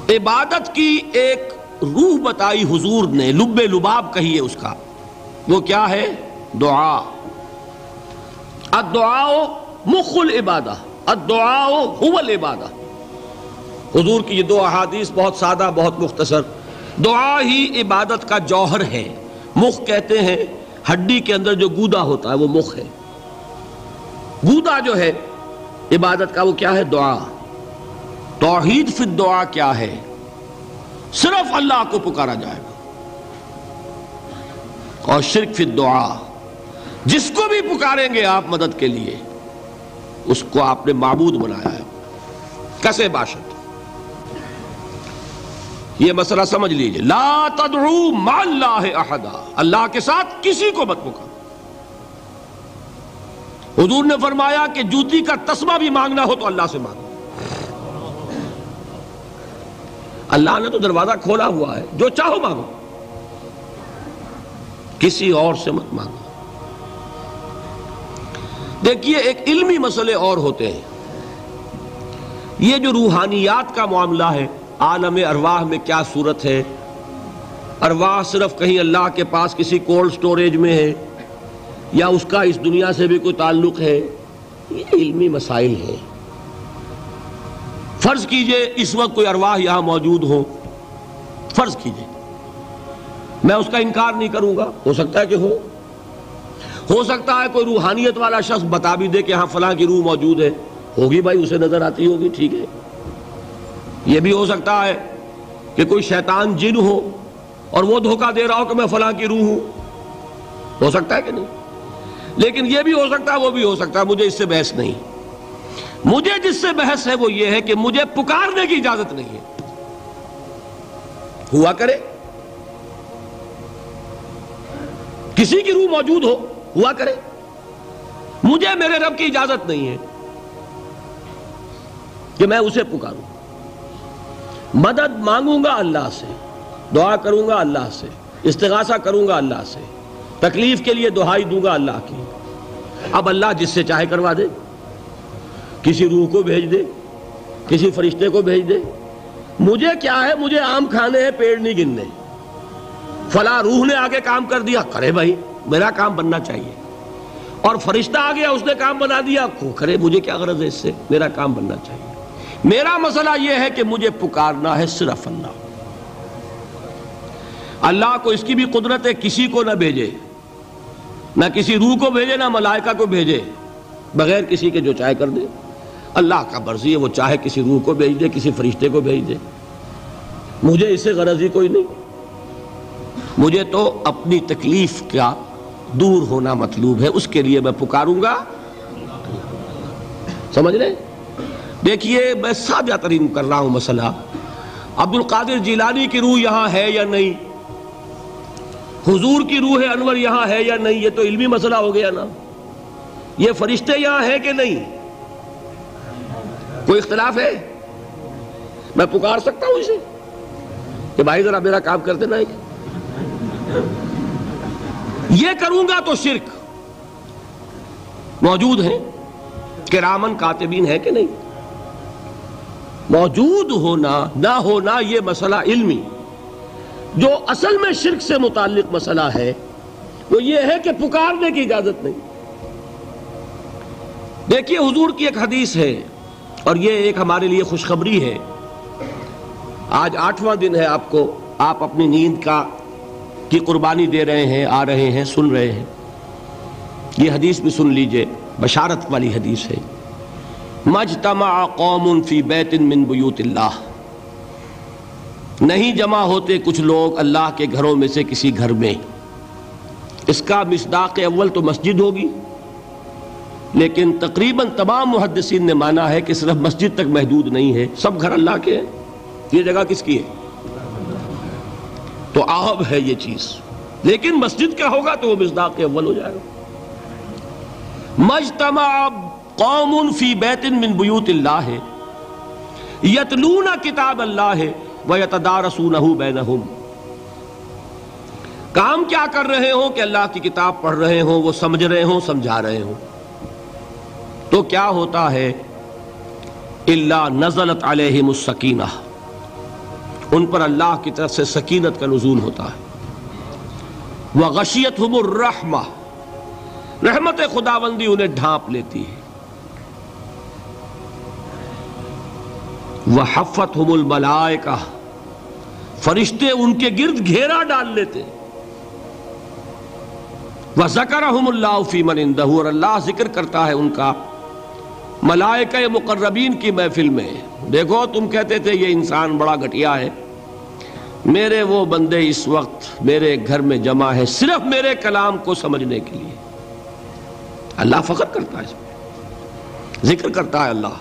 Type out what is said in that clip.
عبادت کی ایک روح بتائی حضور نے، لب لباب کہیے اس کا، وہ کیا ہے؟ دعا۔ الدعاء مخ العبادہ، الدعاء هو العبادہ۔ حضور کی یہ دو احادیث بہت سادہ، بہت مختصر۔ دعا ہی عبادت کا جوہر ہے۔ مخ کہتے ہیں ہڈی کے اندر جو گودا ہوتا ہے وہ مخ ہے۔ گودا جو ہے عبادت کا وہ کیا ہے؟ دعا۔ توحید فی الدعا کیا ہے؟ صرف اللہ کو پکارا جائے گا۔ اور شرک فی الدعا، جس کو بھی پکاریں گے آپ مدد کے لیے اس کو آپ نے معبود بنایا ہے، کسے باشد۔ یہ مسئلہ سمجھ لیجئے، لا تدعو مع اللہ احدا، اللہ کے ساتھ کسی کو مت پکارو۔ حضور نے فرمایا کہ جوتی کا تسمہ بھی مانگنا ہو تو اللہ سے مانگو۔ اللہ نے تو دروازہ کھولا ہوا ہے، جو چاہو مانگو، کسی اور سے مت مانگو۔ دیکھیے ایک علمی مسئلے اور ہوتے ہیں، یہ جو روحانیات کا معاملہ ہے، عالم ارواح میں کیا صورت ہے، ارواح صرف کہیں اللہ کے پاس کسی کولڈ سٹوریج میں ہے یا اس کا اس دنیا سے بھی کوئی تعلق ہے، یہ علمی مسائل ہیں۔ فرض کیجئے اس وقت کوئی ارواح یہاں موجود ہو، فرض کیجئے، میں اس کا انکار نہیں کروں گا، ہو سکتا ہے کہ ہو سکتا ہے کوئی روحانیت والا شخص بتا بھی دے کہ ہاں فلاں کی روح موجود ہے، ہوگی بھائی، اسے نظر آتی ہوگی، ٹھیک ہے۔ یہ بھی ہو سکتا ہے کہ کوئی شیطان جن ہو اور وہ دھوکہ دے رہا ہو کہ میں فلاں کی روح ہوں، ہو سکتا ہے کہ نہیں؟ لیکن یہ بھی ہو سکتا ہے، وہ بھی ہو سکتا ہے، مجھے اس سے بحث نہیں۔ مجھے جس سے بحث ہے وہ یہ ہے کہ مجھے پکارنے کی اجازت نہیں ہے۔ ہوا کرے کسی کی روح موجود ہوا کرے، مجھے میرے رب کی اجازت نہیں ہے کہ میں اسے پکاروں۔ مدد مانگوں گا اللہ سے، دعا کروں گا اللہ سے، استغاثہ کروں گا اللہ سے، تکلیف کے لیے دہائی دوں گا اللہ کی۔ اب اللہ جس سے چاہے کروا دے، کسی روح کو بھیج دے، کسی فرشتے کو بھیج دے، مجھے کیا ہے؟ مجھے آم کھانے ہیں، پیڑ نہیں گننے۔ فلاں روح نے آگے کام کر دیا، کرے بھائی، میرا کام بننا چاہیے۔ اور فرشتہ آ گیا، اس نے کام بنا دیا، کرے، مجھے کیا غرض ہے اس سے، میرا کام بننا چاہیے۔ میرا مسئلہ یہ ہے کہ مجھے پکارنا ہے صرف اللہ۔ اللہ کو اس کی بھی قدرت ہے کسی کو نہ بھیجے، نہ کسی روح کو بھیجے، نہ ملائکہ کو بھیجے، بغیر کسی کے جو چاہے کر دے۔ اللہ کا مرضی ہے، وہ چاہے کسی روح کو بھیج دے، کسی فرشتے کو بھیج دے، مجھے اس سے غرض ہی کوئی نہیں۔ مجھے تو اپنی تکلیف کا دور ہونا مطلوب ہے، اس کے لیے میں پکاروں گا۔ سمجھ رہے؟ دیکھیے میں سادہ ترین کر رہا ہوں مسئلہ، عبد القادر جیلانی کی روح یہاں ہے یا نہیں، حضور کی روح انور یہاں ہے یا نہیں، یہ تو علمی مسئلہ ہو گیا نا۔ یہ فرشتے یہاں ہیں کہ نہیں، کوئی اختلاف ہے؟ میں پکار سکتا ہوں اسے کہ بھائی ذرا میرا کام کر دینا ہے؟ یہ کروں گا تو شرک۔ موجود ہیں کرامن کاتبین ہے کہ نہیں؟ موجود ہونا نہ ہونا یہ مسئلہ علمی، جو اصل میں شرک سے متعلق مسئلہ ہے وہ یہ ہے کہ پکارنے کی اجازت نہیں۔ دیکھیے حضور کی ایک حدیث ہے، اور یہ ایک ہمارے لیے خوشخبری ہے۔ آج 8واں دن ہے، آپ اپنی نیند کی قربانی دے رہے ہیں، آ رہے ہیں، سن رہے ہیں۔ یہ حدیث بھی سن لیجئے، بشارت والی حدیث ہے۔ مجتمع قوم فی بیت من بیوت اللہ، نہیں جمع ہوتے کچھ لوگ اللہ کے گھروں میں سے کسی گھر میں۔ اس کا مصداق اول تو مسجد ہوگی، لیکن تقریباً تمام محدثین نے مانا ہے کہ صرف مسجد تک محدود نہیں ہے، سب گھر اللہ کے ہیں۔ یہ جگہ کس کی ہے؟ تو عام ہے یہ چیز، لیکن مسجد کا ہوگا تو وہ مصداق اول ہو جائے گا۔ مجتمع قوم فی بیت من بیوت اللہ یتلون کتاب اللہ ویتدارسونہ بینہم، کام کیا کر رہے ہوں کہ اللہ کی کتاب پڑھ رہے ہوں، وہ سمجھ رہے ہوں، سمجھا رہے ہوں، تو کیا ہوتا ہے؟ الا نزلت علیہم السکینہ، ان پر اللہ کی طرف سے سکینت کا نزول ہوتا ہے۔ وغشیتہم الرحمہ، رحمت خداوندی انہیں ڈھانپ لیتی ہے۔ وحفتہم الملائکہ، فرشتے ان کے گرد گھیرا ڈال لیتے۔ وذکرہم اللہ فی من عندہ، اور اللہ ذکر کرتا ہے ان کا ملائکہ مقربین کی محفل میں۔ دیکھو تم کہتے تھے یہ انسان بڑا گھٹیا ہے، میرے وہ بندے اس وقت میرے گھر میں جمع ہے صرف میرے کلام کو سمجھنے کے لیے۔ اللہ فخر کرتا ہے اس میں، ذکر کرتا ہے اللہ۔